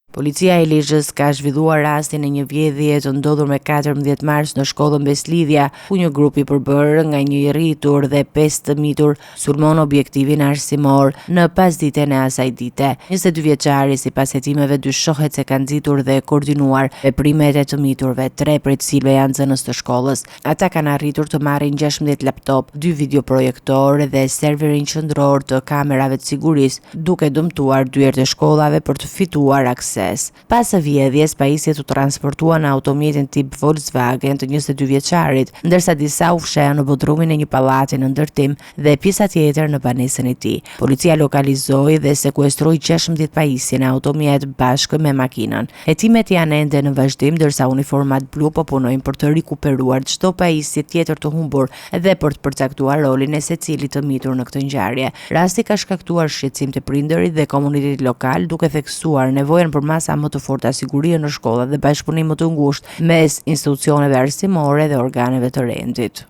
Policia e Lezhës ka zhvilluar rastin e një vjedhje të ndodhur me 14 mars në shkollën Beslidhja, ku një grup i përbërë nga një i rritur dhe 5 të mitur sulmon objektivin arsimor në pasditën e asaj dite. 22 vjeçari sipas hetimeve dyshohet se ka nxitur dhe koordinuar veprimet e të miturve, 3 prej të cilëve janë nxënës të shkollës. Ata kanë arritur të marrin 16 laptop, 2 videoprojektor dhe serverin qendror të kamerave të sigurisë, duke dëmtuar dyert e shkollave për të fituar akses. Pas së vjedhjes, pajisjet u transportuan në automjetin tip Volkswagen të 22 vjeçarit, ndërsa disa u fshehen në bodrumin e një pallati në ndërtim dhe pjesa tjetër në banesën e tij. Policia lokalizoi dhe sekuestroi 16 pajisje në automjet bashkë me makinën. Hetimet janë ende në vazhdim, ndërsa uniformat blu po punojnë për të rikuperuar çdo pajisje tjetër të humbur dhe për të përcaktuar rolin e secilit të mitur në këtë ngjarje. Rasti ka shkaktuar shqetësim te prindërit dhe komuniteti lokal, duke theksuar nevojën për masa më të forta sigurie në shkolla dhe bashkëpunim më të ngushtë mes institucioneve arsimore dhe organeve të rendit.